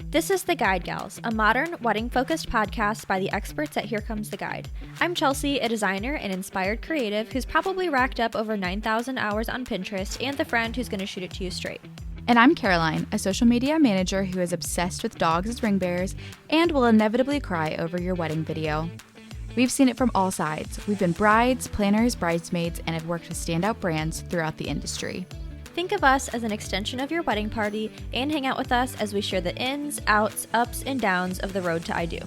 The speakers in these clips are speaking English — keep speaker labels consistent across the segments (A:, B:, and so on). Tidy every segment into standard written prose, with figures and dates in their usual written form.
A: This is The Guide Gals, a modern, wedding-focused podcast by the experts at Here Comes the Guide. I'm Chelsea, a designer and inspired creative who's probably racked up over 9,000 hours on Pinterest and the friend who's going to shoot it to you straight.
B: And I'm Caroline, a social media manager who is obsessed with dogs as ring bearers and will inevitably cry over your wedding video. We've seen it from all sides. We've been brides, planners, bridesmaids, and have worked with standout brands throughout the industry.
A: Think of us as an extension of your wedding party and hang out with us as we share the ins, outs, ups, and downs of the road to I Do.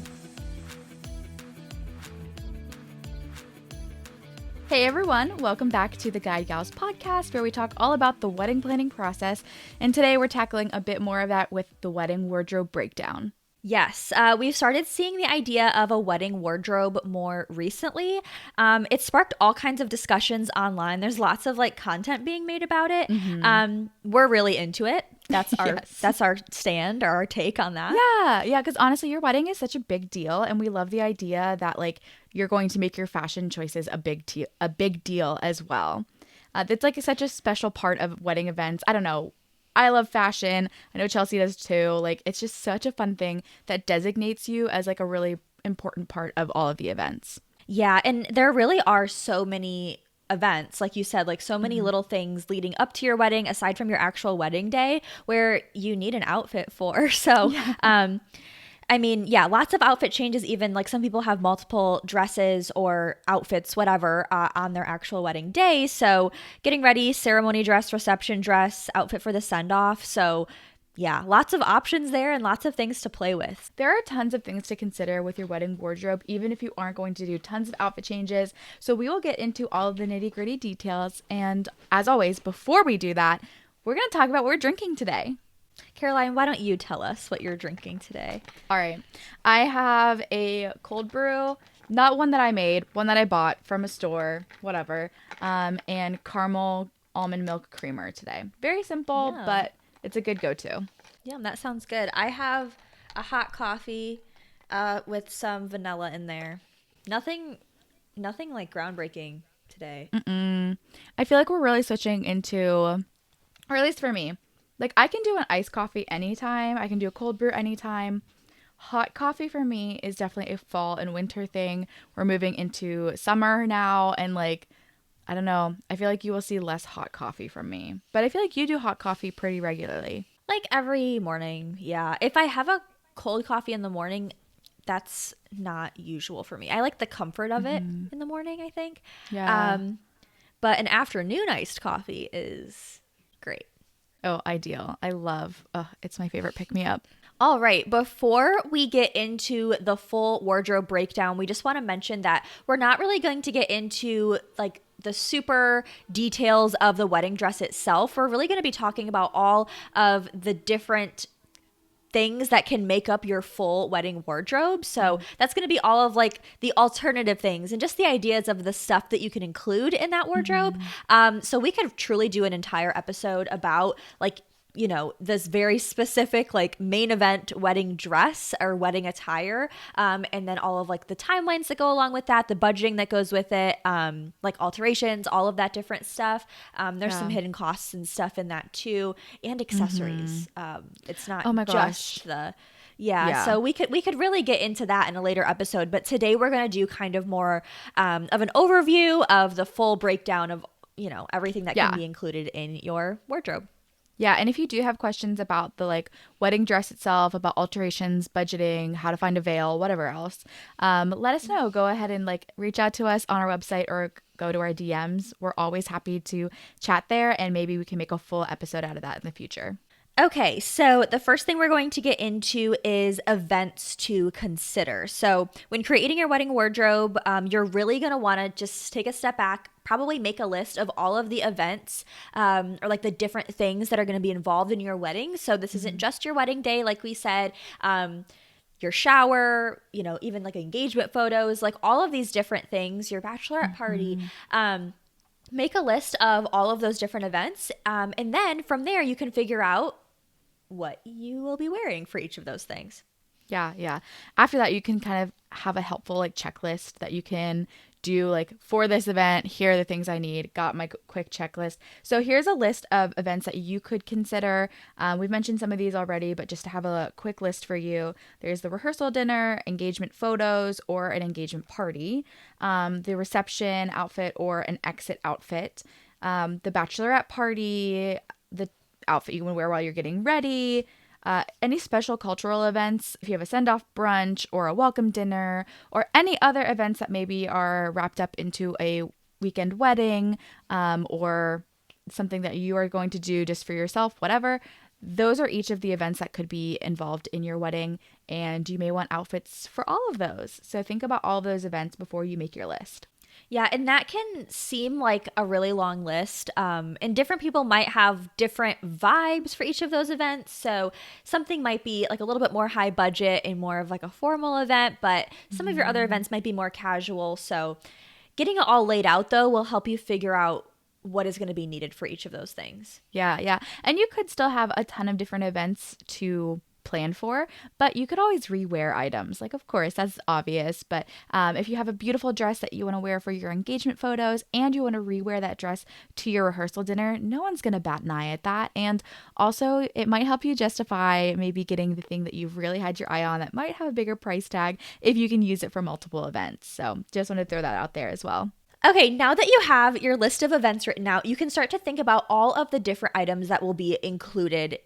B: Hey everyone, welcome back to the Guide Gals podcast where we talk all about the wedding planning process, and today we're tackling a bit more of that with the wedding wardrobe breakdown.
A: Yes, we've started seeing the idea of a wedding wardrobe more recently. It sparked all kinds of discussions online. There's lots of content being made about it. We're really into it. That's our that's our stand or our take on that.
B: Yeah, because honestly, your wedding is such a big deal, and we love the idea that you're going to make your fashion choices a big deal as well. It's such a special part of wedding events. I don't know. I love fashion. I know Chelsea does too. It's just such a fun thing that designates you as a really important part of all of the events.
A: Yeah, and there really are so many events, like you said, so many little things leading up to your wedding aside from your actual wedding day where you need an outfit for. So, lots of outfit changes. Even some people have multiple dresses or outfits, whatever, on their actual wedding day. So getting ready, ceremony dress, reception dress, outfit for the send off. So yeah, lots of options there and lots of things to play with.
B: There are tons of things to consider with your wedding wardrobe, even if you aren't going to do tons of outfit changes. So we will get into all of the nitty-gritty details. And as always, before we do that, we're going to talk about what we're drinking today.
A: Caroline, why don't you tell us what you're drinking today?
B: All right. I have a cold brew, not one that I made, one that I bought from a store, whatever, and caramel almond milk creamer today. Very simple, but it's a good go-to.
A: Yeah, that sounds good. I have a hot coffee with some vanilla in there. Nothing groundbreaking today.
B: I feel like we're really switching into, or at least for me, I can do an iced coffee anytime. I can do a cold brew anytime. Hot coffee for me is definitely a fall and winter thing. We're moving into summer now, and I don't know. I feel like you will see less hot coffee from me. But I feel like you do hot coffee pretty regularly.
A: Every morning, yeah. If I have a cold coffee in the morning, that's not usual for me. I like the comfort of it in the morning, I think.
B: Yeah.
A: But an afternoon iced coffee is great.
B: Oh, ideal. I love, it's my favorite pick-me-up.
A: All right, before we get into the full wardrobe breakdown, we just want to mention that we're not really going to get into the super details of the wedding dress itself. We're really going to be talking about all of the different things that can make up your full wedding wardrobe. So that's going to be all of the alternative things and just the ideas of the stuff that you can include in that wardrobe. So we could truly do an entire episode about this very specific main event wedding dress or wedding attire, and then all of the timelines that go along with that, the budgeting that goes with it, alterations, all of that different stuff. There's some hidden costs and stuff in that too, and accessories. It's not just the so we could really get into that in a later episode, but today we're going to do kind of more of an overview of the full breakdown of everything that can be included in your wardrobe.
B: Yeah, and if you do have questions about the wedding dress itself, about alterations, budgeting, how to find a veil, whatever else, let us know. Go ahead and reach out to us on our website or go to our DMs. We're always happy to chat there, and maybe we can make a full episode out of that in the future.
A: Okay, so the first thing we're going to get into is events to consider. So when creating your wedding wardrobe, you're really going to want to just take a step back, probably make a list of all of the events or the different things that are going to be involved in your wedding. So this isn't just your wedding day, like we said, your shower, even engagement photos, all of these different things, your bachelorette party. Make a list of all of those different events. And then from there, you can figure out what you will be wearing for each of those things.
B: Yeah. After that, you can kind of have a helpful checklist that you can do like for this event, here are the things I need, got my quick checklist. So here's a list of events that you could consider. We've mentioned some of these already, but just to have a quick list for you, there's the rehearsal dinner, engagement photos, or an engagement party, the reception outfit or an exit outfit, the bachelorette party, the outfit you can wear while you're getting ready, any special cultural events, if you have a send-off brunch or a welcome dinner, or any other events that maybe are wrapped up into a weekend wedding, or something that you are going to do just for yourself, whatever. Those are each of the events that could be involved in your wedding, and you may want outfits for all of those. So think about all of those events before you make your list.
A: Yeah, and that can seem like a really long list. And different people might have different vibes for each of those events. So something might be like a little bit more high budget and more of like a formal event, but some of your other events might be more casual. So getting it all laid out, though, will help you figure out what is going to be needed for each of those things.
B: Yeah, yeah. And you could still have a ton of different events to plan for, but you could always rewear items. Like, of course, that's obvious, but if you have a beautiful dress that you want to wear for your engagement photos and you want to rewear that dress to your rehearsal dinner, no one's going to bat an eye at that. And also, it might help you justify maybe getting the thing that you've really had your eye on that might have a bigger price tag if you can use it for multiple events. So just want to throw that out there as well.
A: Okay, now that you have your list of events written out, you can start to think about all of the different items that will be included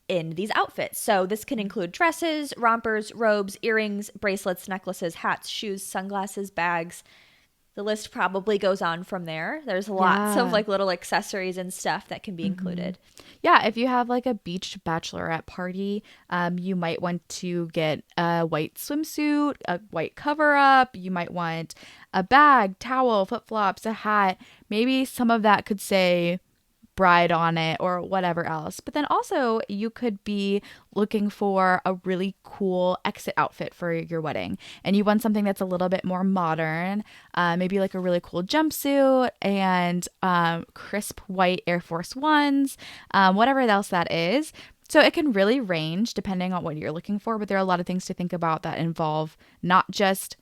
A: in these outfits. So this can include dresses, rompers, robes, earrings, bracelets, necklaces, hats, shoes, sunglasses, bags. The list probably goes on from there. There's lots of like little accessories and stuff that can be included.
B: Yeah, if you have like a beach bachelorette party, you might want to get a white swimsuit, a white cover up. You might want a bag, towel, flip flops, a hat. Maybe some of that could say bride on it or whatever else. But then also you could be looking for a really cool exit outfit for your wedding, and you want something that's a little bit more modern, maybe like a really cool jumpsuit and crisp white Air Force Ones, whatever else that is. So it can really range depending on what you're looking for, but there are a lot of things to think about that involve not just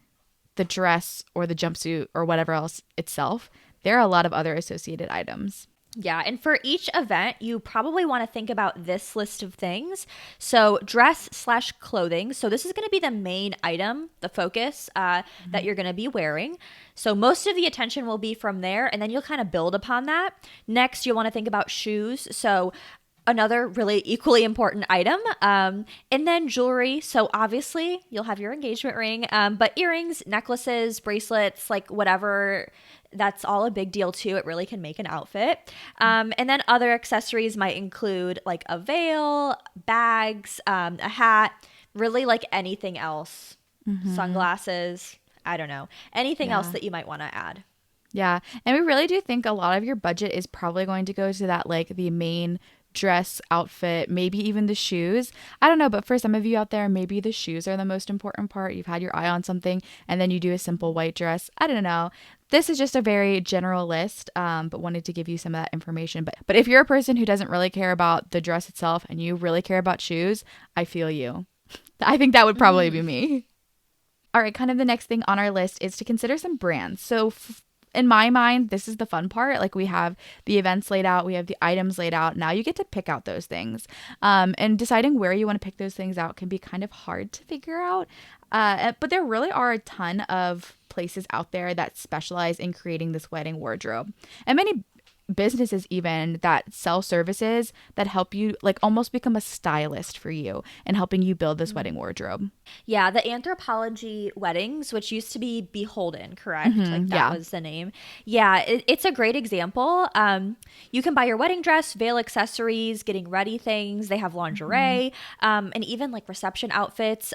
B: the dress or the jumpsuit or whatever else itself. There are a lot of other associated items.
A: Yeah, and for each event, you probably want to think about this list of things. So dress/clothing. So this is going to be the main item, the focus that you're going to be wearing. So most of the attention will be from there, and then you'll kind of build upon that. Next, you'll want to think about shoes. So another really equally important item. And then jewelry. So obviously you'll have your engagement ring, but earrings, necklaces, bracelets, like whatever, that's all a big deal too. It really can make an outfit. And then other accessories might include like a veil, bags, a hat, really like anything else, sunglasses, I don't know, anything else that you might want to add.
B: Yeah. And we really do think a lot of your budget is probably going to go to that, like the main dress outfit, maybe even the shoes. I don't know, but for some of you out there, maybe the shoes are the most important part. You've had your eye on something and then you do a simple white dress. I don't know. This is just a very general list, but wanted to give you some of that information. But if you're a person who doesn't really care about the dress itself and you really care about shoes, I feel you. I think that would probably be me. All right, kind of the next thing on our list is to consider some brands. So in my mind, this is the fun part. Like, we have the events laid out, we have the items laid out. Now you get to pick out those things. And deciding where you want to pick those things out can be kind of hard to figure out. But there really are a ton of places out there that specialize in creating this wedding wardrobe. And many businesses even that sell services that help you like almost become a stylist for you and helping you build this wedding wardrobe.
A: Yeah, the Anthropologie Weddings, which used to be Beholden, correct? Like that was the name. Yeah, it's a great example. You can buy your wedding dress, veil accessories, getting ready things. They have lingerie, and even like reception outfits.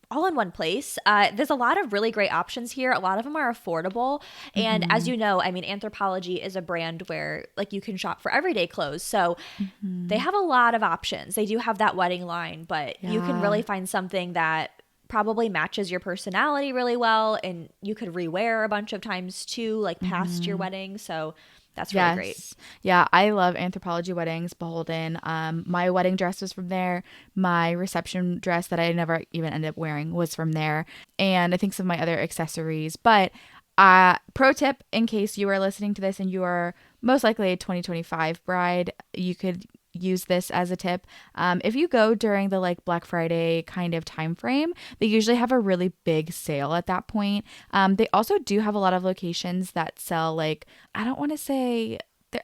A: All in one place. There's a lot of really great options here. A lot of them are affordable. And as you know, I mean, Anthropologie is a brand where like you can shop for everyday clothes. So they have a lot of options. They do have that wedding line, but you can really find something that probably matches your personality really well. And you could rewear a bunch of times too, like past your wedding. So that's really great.
B: Yeah, I love Anthropologie Weddings, Beholden. My wedding dress was from there. My reception dress that I never even ended up wearing was from there. And I think some of my other accessories. But Pro tip, in case you are listening to this and you are most likely a 2025 bride, you could use this as a tip. If you go during the like Black Friday kind of time frame, they usually have a really big sale at that point. They also do have a lot of locations that sell like, I don't want to say,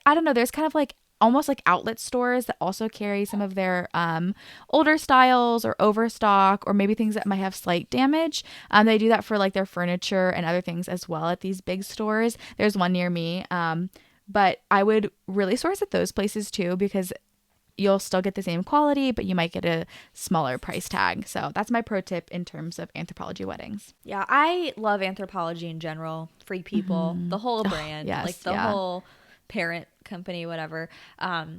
B: I don't know, there's kind of like almost like outlet stores that also carry some of their older styles or overstock or maybe things that might have slight damage. They do that for like their furniture and other things as well at these big stores. There's one near me. But I would really source at those places too, because you'll still get the same quality, but you might get a smaller price tag. So that's my pro tip in terms of Anthropologie weddings.
A: Yeah, I love Anthropologie in general. Free People, the whole brand,
B: yes,
A: like the whole parent company, whatever.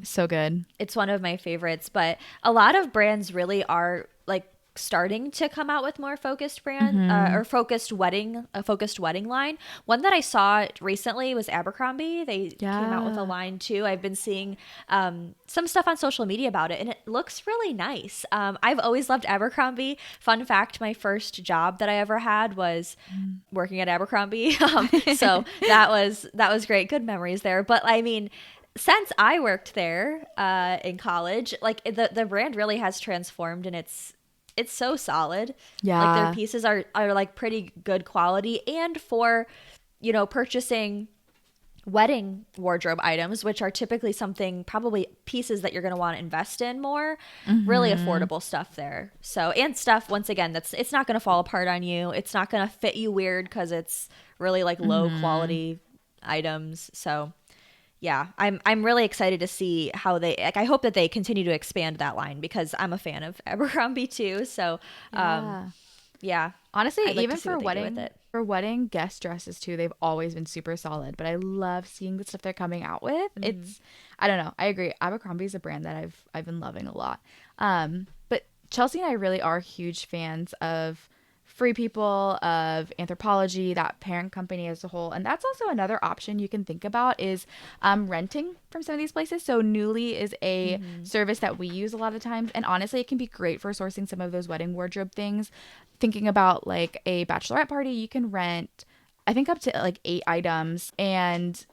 B: So good.
A: It's one of my favorites, but a lot of brands really are like starting to come out with more focused brand or focused wedding line. One that I saw recently was Abercrombie. They came out with a line too. I've been seeing some stuff on social media about it, and it looks really nice. I've always loved Abercrombie. Fun fact, my first job that I ever had was working at Abercrombie. So that was great. Good memories there. But I mean, since I worked there in college, like the brand really has transformed, and it's so solid.
B: Yeah.
A: Like their pieces are like pretty good quality, and for, you know, purchasing wedding wardrobe items, which are typically something, probably pieces that you're going to want to invest in more, really affordable stuff there. So, and stuff, once again, it's not going to fall apart on you. It's not going to fit you weird because it's really like low quality items. So yeah, I'm really excited to see how they, like, I hope that they continue to expand that line because I'm a fan of Abercrombie too. So, yeah.
B: Honestly,
A: I'd like
B: even
A: to see
B: for
A: what they do with
B: wedding guest dresses too, they've always been super solid. But I love seeing the stuff they're coming out with. It's, I don't know, I agree. Abercrombie is a brand that I've been loving a lot. But Chelsea and I really are huge fans of Free People, of Anthropologie, that parent company as a whole. And that's also another option you can think about is renting from some of these places. So Nuuly is a service that we use a lot of times. And honestly, it can be great for sourcing some of those wedding wardrobe things. Thinking about like a bachelorette party, you can rent, I think, up to like 8 items. And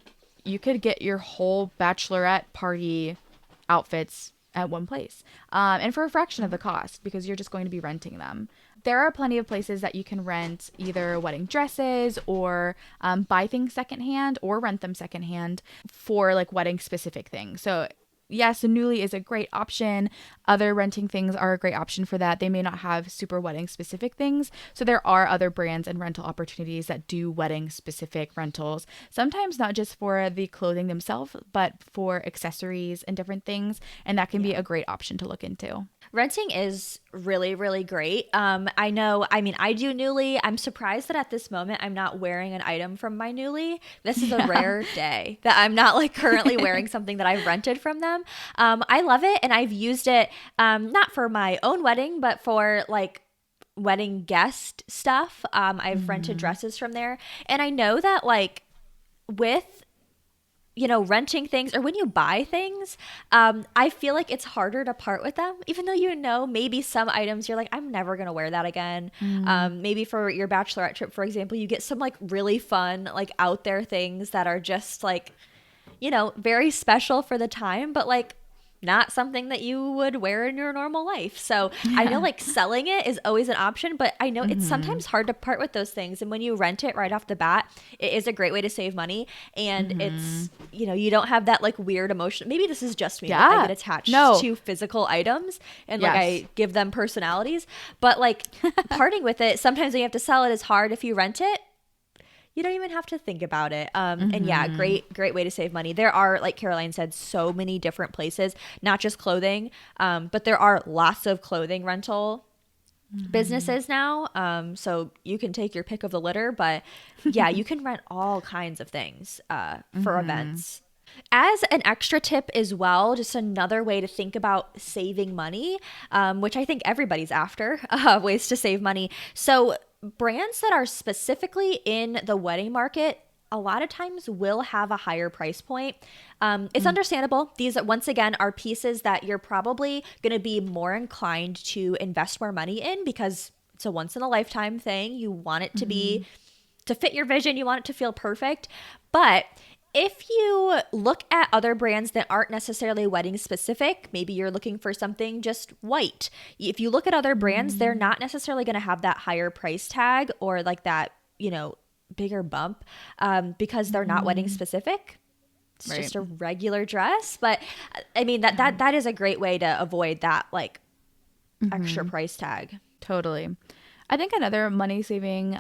B: you could get your whole bachelorette party outfits at one place. And for a fraction of the cost because you're just going to be renting them. There are plenty of places that you can rent either wedding dresses or buy things secondhand or rent them secondhand for like wedding specific things. So yes, Nuuly is a great option. Other renting things are a great option for that. They may not have super wedding specific things. So there are other brands and rental opportunities that do wedding specific rentals. Sometimes not just for the clothing themselves, but for accessories and different things. And that can be a great option to look into.
A: Renting is really, really great. I know, I mean, I do Nuuly. I'm surprised that at this moment I'm not wearing an item from my Nuuly. This is a rare day that I'm not like currently wearing something that I've rented from them. I love it, and I've used it not for my own wedding, but for like wedding guest stuff. I've rented dresses from there, and I know that like with, you know, renting things or when you buy things, I feel like it's harder to part with them, even though, you know, maybe some items you're like, I'm never going to wear that again. Maybe for your bachelorette trip, for example, you get some like really fun, like out there things that are just like, you know, very special for the time, but like not something that you would wear in your normal life. So I know like selling it is always an option, but I know it's sometimes hard to part with those things. And when you rent it right off the bat, it is a great way to save money. And it's, you know, you don't have that like weird emotion. Maybe this is just me. Like, I get attached to physical items and like I give them personalities. But like parting with it, sometimes when you have to sell it is hard. If you rent it, you don't even have to think about it. And yeah, great way to save money. There are, like Caroline said, so many different places, not just clothing, but there are lots of clothing rental businesses now. So you can take your pick of the litter, but yeah, you can rent all kinds of things for events. As an extra tip as well, just another way to think about saving money, which I think everybody's after, ways to save money. So brands that are specifically in the wedding market a lot of times will have a higher price point. It's understandable. These, once again, are pieces that you're probably going to be more inclined to invest more money in because it's a once in a lifetime thing. You want it to be, to fit your vision, you want it to feel perfect. But if you look at other brands that aren't necessarily wedding specific, maybe you're looking for something just white. If you look at other brands, they're not necessarily going to have that higher price tag or like that, bigger bump, because they're not wedding specific. It's
B: Right.
A: just a regular dress. But I mean, that is a great way to avoid that like extra price tag.
B: Totally. I think another money saving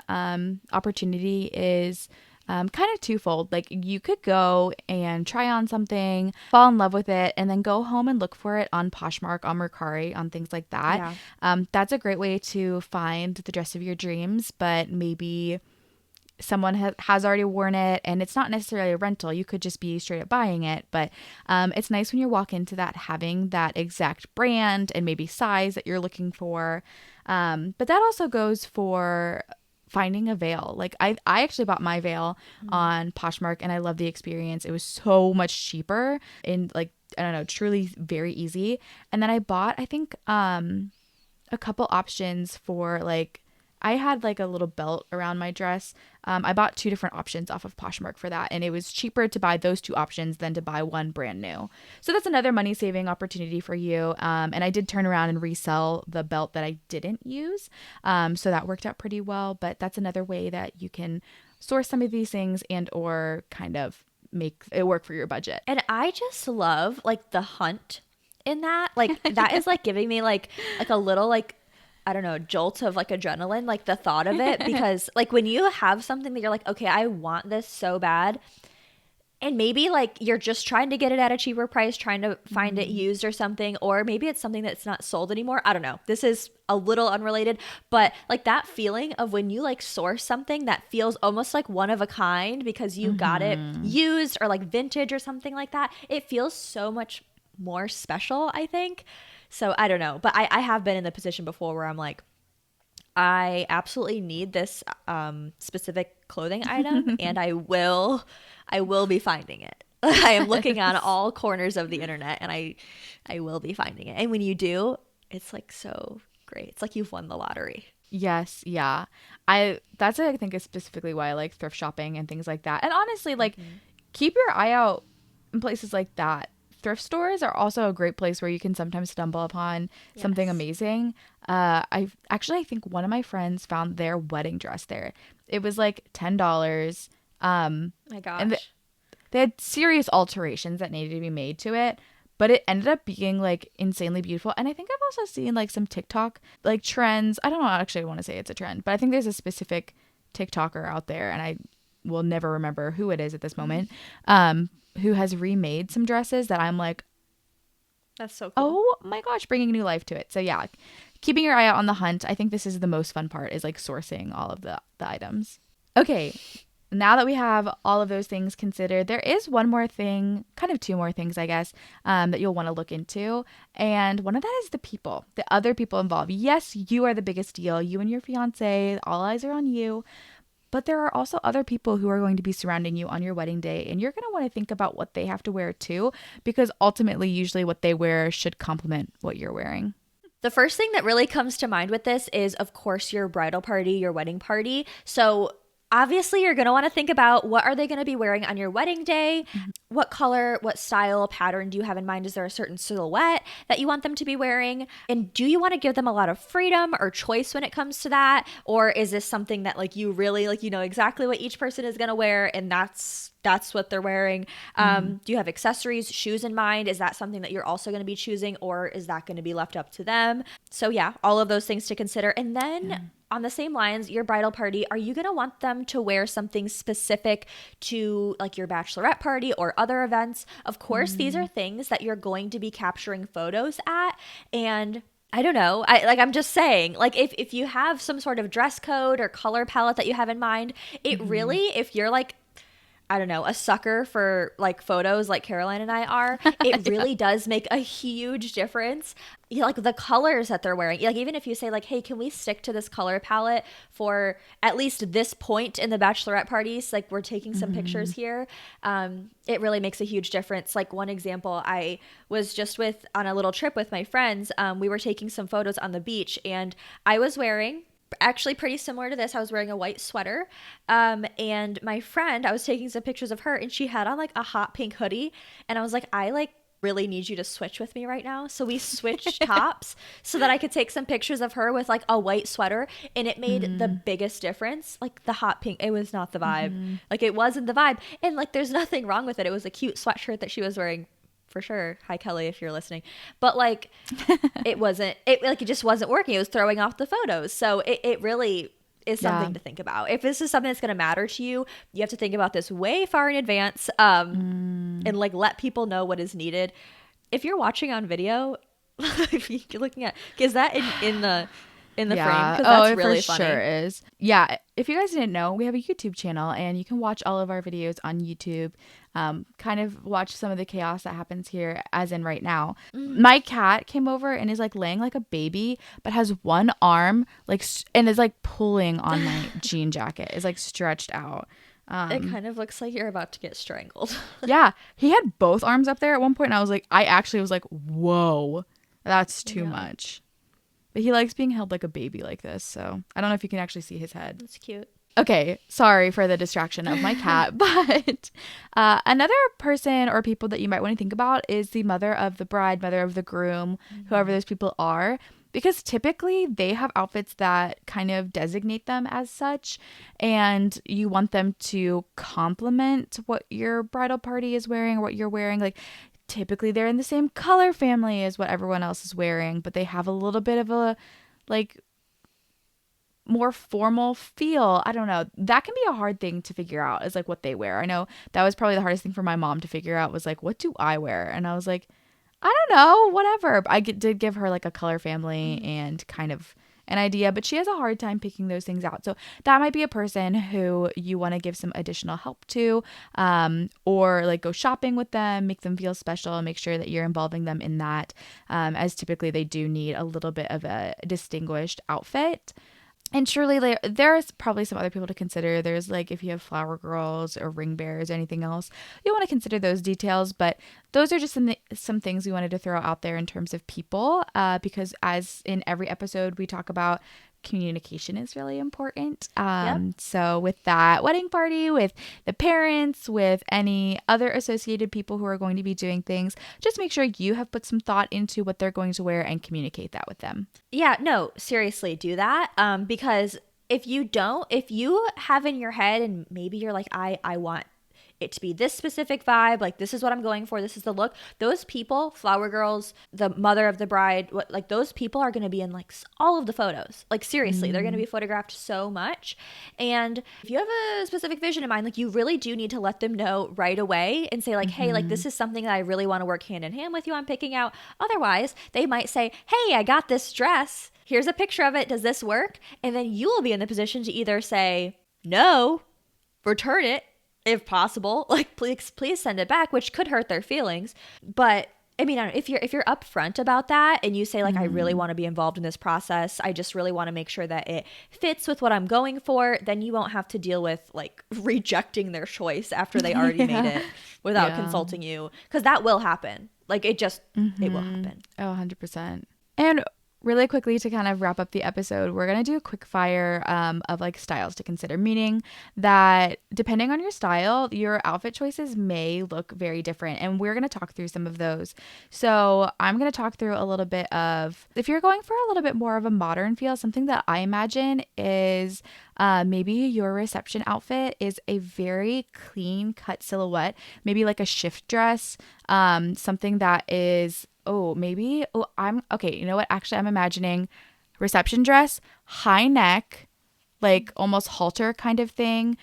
B: opportunity is kind of twofold. Like you could go and try on something, fall in love with it, and then go home and look for it on Poshmark, on Mercari, on things like that.
A: Yeah.
B: That's a great way to find the dress of your dreams, but maybe someone has already worn it and it's not necessarily a rental. You could just be straight up buying it. But it's nice when you walk into that having that exact brand and maybe size that you're looking for. But that also goes for finding a veil. Like I actually bought my veil on Poshmark and I love the experience. It was so much cheaper and like, I don't know, truly very easy. And then I bought, I think, a couple options for like, I had like a little belt around my dress. I bought 2 different options off of Poshmark for that. And it was cheaper to buy those 2 options than to buy one brand new. So that's another money saving opportunity for you. And I did turn around and resell the belt that I didn't use. So that worked out pretty well. But that's another way that you can source some of these things and or kind of make it work for your budget.
A: And I just love like the hunt in that. Like that is like giving me like a little like, I don't know, jolt of like adrenaline, like the thought of it, because like when you have something that you're like, okay, I want this so bad, and maybe like you're just trying to get it at a cheaper price, trying to find it used or something, or maybe it's something that's not sold anymore. I don't know. This is a little unrelated, but like that feeling of when you like source something that feels almost like one of a kind because you got it used or like vintage or something like that, it feels so much more special, I think. So I don't know, but I have been in the position before where I'm like, I absolutely need this specific clothing item, and I will be finding it. I am looking on all corners of the internet, and I will be finding it. And when you do, it's like so great. It's like you've won the lottery.
B: Yes, yeah. That's I think is specifically why I like thrift shopping and things like that. And honestly, like keep your eye out in places like that. Thrift stores are also a great place where you can sometimes stumble upon something amazing. I think one of my friends found their wedding dress there. It was like $10.
A: My gosh.
B: And they had serious alterations that needed to be made to it, but it ended up being like insanely beautiful. And I think I've also seen like some TikTok like trends. I don't know, actually I want to say it's a trend, but I think there's a specific TikToker out there, and I will never remember who it is at this moment, who has remade some dresses that I'm like,
A: that's so cool.
B: Oh my gosh, bringing new life to it. So yeah, keeping your eye out on the hunt. I think this is the most fun part, is like sourcing all of the items. Okay, now that we have all of those things considered, there is one more thing, kind of 2 more things, I guess, that you'll want to look into. And one of that is the other people involved. Yes, you are the biggest deal. You and your fiance, all eyes are on you. But there are also other people who are going to be surrounding you on your wedding day, and you're going to want to think about what they have to wear too, because ultimately, usually what they wear should complement what you're wearing.
A: The first thing that really comes to mind with this is, of course, your bridal party, your wedding party. So obviously, you're going to want to think about what are they going to be wearing on your wedding day? What color, what style, pattern do you have in mind? Is there a certain silhouette that you want them to be wearing? And do you want to give them a lot of freedom or choice when it comes to that? Or is this something that like you really like, you know exactly what each person is going to wear and that's what they're wearing? Do you have accessories, shoes in mind? Is that something that you're also going to be choosing, or is that going to be left up to them? So yeah, all of those things to consider. And then on the same lines, your bridal party, are you going to want them to wear something specific to like your bachelorette party or other events? Of course, these are things that you're going to be capturing photos at. And I don't know. I'm just saying, like if you have some sort of dress code or color palette that you have in mind, it really, if you're like, I don't know, a sucker for like photos like Caroline and I are, it really does make a huge difference. You know, like the colors that they're wearing, like even if you say like, hey, can we stick to this color palette for at least this point in the bachelorette parties? Like we're taking some pictures here. It really makes a huge difference. Like one example, I was just on a little trip with my friends. We were taking some photos on the beach and I was wearing actually pretty similar to this. I was wearing a white sweater. And my friend, I was taking some pictures of her, and she had on like a hot pink hoodie. And I was like, I like really need you to switch with me right now. So we switched tops so that I could take some pictures of her with like a white sweater. And it made the biggest difference. Like the hot pink, it was not the vibe. Like it wasn't the vibe. And like there's nothing wrong with it. It was a cute sweatshirt that she was wearing, for sure. Hi Kelly, if you're listening. But like it wasn't, it just wasn't working. It was throwing off the photos. So it really is something to think about. If this is something that's going to matter to you, you have to think about this way far in advance, and like let people know what is needed. If you're watching on video, if you're looking at, is that in the frame? Because that's really
B: it for
A: funny.
B: sure is. Yeah, if you guys didn't know, we have a YouTube channel, and you can watch all of our videos on YouTube. Kind of watch some of the chaos that happens here, as in right now. My cat came over and is like laying like a baby, but has one arm like and is like pulling on my jean jacket. Is like stretched out.
A: It kind of looks like you're about to get strangled.
B: Yeah, he had both arms up there at one point, and I actually was like, whoa, that's too much. But he likes being held like a baby like this, so I don't know if you can actually see his head.
A: That's cute.
B: Okay, sorry for the distraction of my cat, but another person or people that you might want to think about is the mother of the bride, mother of the groom, whoever those people are, because typically they have outfits that kind of designate them as such, and you want them to complement what your bridal party is wearing or what you're wearing. Like, typically they're in the same color family as what everyone else is wearing, but they have a little bit of a like more formal feel. I don't know. That can be a hard thing to figure out, is like what they wear. I know that was probably the hardest thing for my mom to figure out, was like, what do I wear? And I was like, I don't know, whatever. But did give her like a color family and kind of an idea, but she has a hard time picking those things out. So that might be a person who you want to give some additional help to, or like go shopping with them, make them feel special, and make sure that you're involving them in that, as typically they do need a little bit of a distinguished outfit. And surely there's probably some other people to consider. There's like, if you have flower girls or ring bearers or anything else, you want to consider those details. But those are just some things we wanted to throw out there in terms of people, because as in every episode we talk about, communication is really important. So with that wedding party, with the parents, with any other associated people who are going to be doing things, just make sure you have put some thought into what they're going to wear and communicate that with them.
A: Yeah, no, seriously, do that. Because if you don't, if you have in your head, and maybe you're like, I want it to be this specific vibe, like this is what I'm going for, this is the look, those people, flower girls, the mother of the bride, like those people are going to be in like all of the photos. Like seriously, they're going to be photographed so much. And if you have a specific vision in mind, like you really do need to let them know right away and say like, hey, like this is something that I really want to work hand in hand with you on picking out. Otherwise, they might say, hey, I got this dress, here's a picture of it, does this work? And then you will be in the position to either say no, return it if possible, like please send it back, which could hurt their feelings. But I mean, I don't know, if you're upfront about that and you say like, I really want to be involved in this process, I just really want to make sure that it fits with what I'm going for, then you won't have to deal with like rejecting their choice after they already made it without consulting you, because that will happen. Like it will happen.
B: Oh, 100%. And really quickly, to kind of wrap up the episode, we're going to do a quick fire of like styles to consider, meaning that depending on your style, your outfit choices may look very different. And we're going to talk through some of those. So I'm going to talk through a little bit of, if you're going for a little bit more of a modern feel, something that I imagine is maybe your reception outfit is a very clean cut silhouette, maybe like a shift dress, something that is I'm okay. You know what? Actually, I'm imagining reception dress, high neck, like almost halter kind of thing,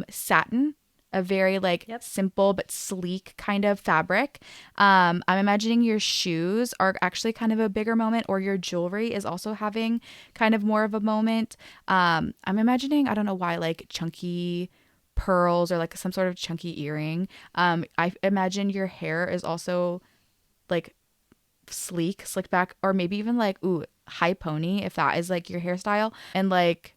B: satin, a very like simple but sleek kind of fabric. I'm imagining your shoes are actually kind of a bigger moment, or your jewelry is also having kind of more of a moment. I'm imagining, I don't know why, like chunky pearls or like some sort of chunky earring. I imagine your hair is also like sleek, slicked back, or maybe even like high pony if that is like your hairstyle, and like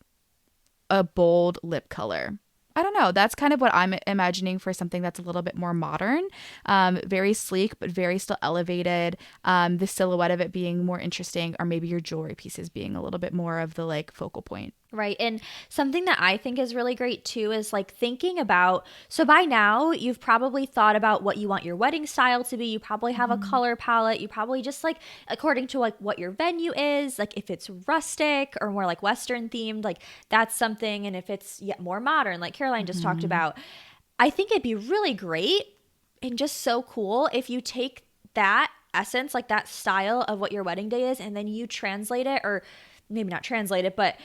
B: a bold lip color. I don't know. That's kind of what I'm imagining for something that's a little bit more modern, very sleek, but very still elevated. The silhouette of it being more interesting, or maybe your jewelry pieces being a little bit more of the like focal point.
A: Right. And something that I think is really great too is like thinking about, so by now you've probably thought about what you want your wedding style to be. You probably have a color palette. You probably just like, according to like what your venue is, like if it's rustic or more like Western themed, like that's something. And if it's yet more modern, like Caroline just talked about, I think it'd be really great and just so cool if you take that essence, like that style of what your wedding day is, and then you translate it, or maybe not translate it, but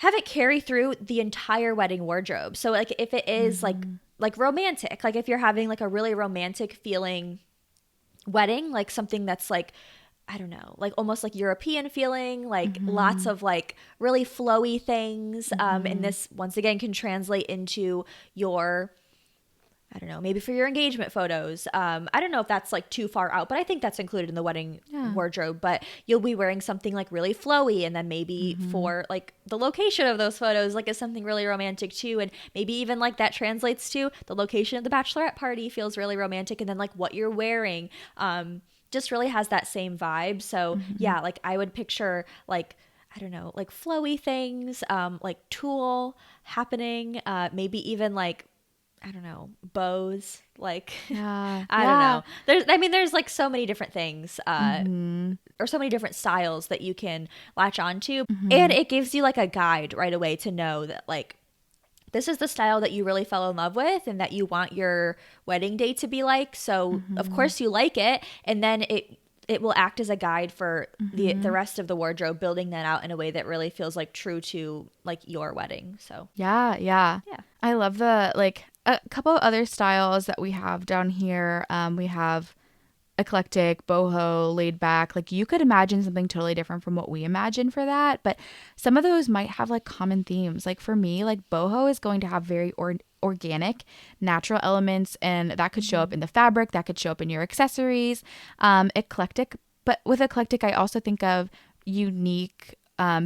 A: have it carry through the entire wedding wardrobe. So like if it is like romantic, like if you're having like a really romantic feeling wedding, like something that's like, I don't know, like almost like European feeling, like lots of like really flowy things. And this once again can translate into your, I don't know, maybe for your engagement photos. I don't know if that's like too far out, but I think that's included in the wedding wardrobe. But you'll be wearing something like really flowy, and then maybe for like the location of those photos, like is something really romantic too. And maybe even like that translates to the location of the bachelorette party feels really romantic, and then like what you're wearing just really has that same vibe. So yeah, like I would picture like, I don't know, like flowy things, like tulle happening, maybe even like, I don't know, bows, like, I don't know. There's like so many different things, or so many different styles that you can latch onto. And it gives you like a guide right away to know that like, this is the style that you really fell in love with and that you want your wedding day to be like. So of course you like it. And then it will act as a guide for the rest of the wardrobe, building that out in a way that really feels like true to like your wedding. So
B: yeah. I love the like a couple of other styles that we have down here. We have eclectic, boho, laid back. Like you could imagine something totally different from what we imagine for that, but some of those might have like common themes. Like for me, like boho is going to have very organic, natural elements, and that could show up in the fabric, that could show up in your accessories. Eclectic, but with eclectic, I also think of unique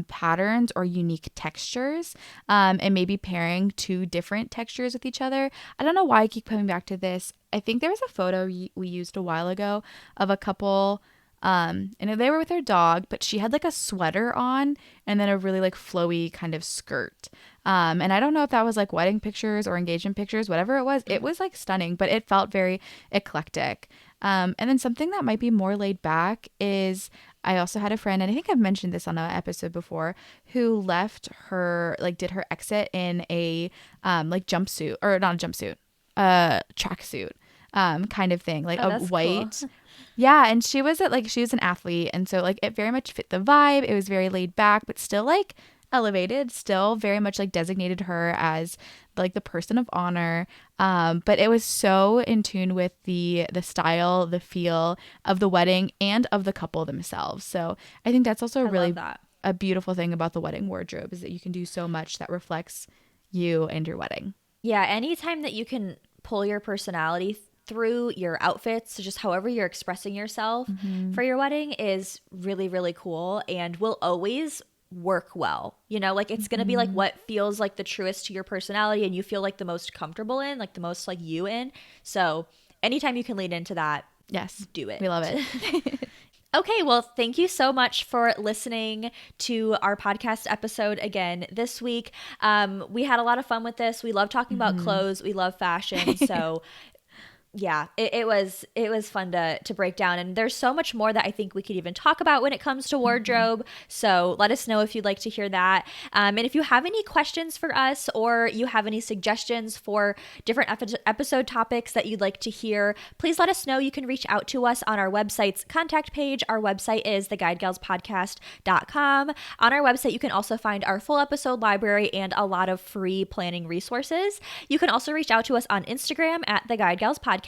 B: patterns or unique textures, and maybe pairing two different textures with each other. I don't know why I keep coming back to this. I think there was a photo we used a while ago of a couple, and they were with their dog, but she had like a sweater on and then a really like flowy kind of skirt. And I don't know if that was like wedding pictures or engagement pictures, whatever it was like stunning, but it felt very eclectic. And then something that might be more laid back is, I also had a friend, and I think I've mentioned this on an episode before, who left her, like did her exit in a like jumpsuit, or not a jumpsuit, tracksuit, kind of thing, like a white. Cool. Yeah, and she was an athlete, and so like it very much fit the vibe. It was very laid back, but still like elevated, still very much like designated her as like the person of honor, but it was so in tune with the style, the feel of the wedding and of the couple themselves. So I think that's also really a beautiful thing about the wedding wardrobe, is that you can do so much that reflects you and your wedding.
A: Yeah, anytime that you can pull your personality through your outfits, just however you're expressing yourself for your wedding, is really, really cool, and will always work well. You know, like it's going to be like what feels like the truest to your personality and you feel like the most comfortable in, like the most like you in. So anytime you can lean into that,
B: yes,
A: do it.
B: We love it.
A: Okay, well, thank you so much for listening to our podcast episode again this week. We had a lot of fun with this. We love talking about clothes. We love fashion. So yeah, it was fun to break down, and there's so much more that I think we could even talk about when it comes to wardrobe. So let us know if you'd like to hear that. And if you have any questions for us, or you have any suggestions for different episode topics that you'd like to hear, please let us know. You can reach out to us on our website's contact page. Our website is theguidegalspodcast.com. On our website, you can also find our full episode library and a lot of free planning resources. You can also reach out to us on Instagram at The Guide Gals Podcast.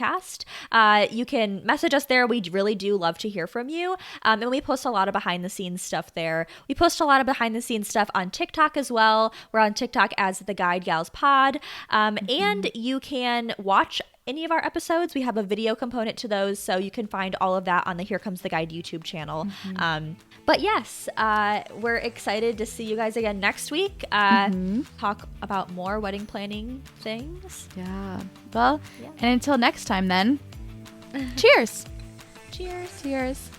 A: You can message us there. We really do love to hear from you. And we post a lot of behind the scenes stuff there. We post a lot of behind the scenes stuff on TikTok as well. We're on TikTok as The Guide Gals Pod. And you can watch any of our episodes, we have a video component to those, so you can find all of that on the Here Comes the Guide YouTube channel. But yes, we're excited to see you guys again next week. Talk about more wedding planning things.
B: Yeah. Well, and until next time then, cheers.
A: Cheers.
B: Cheers.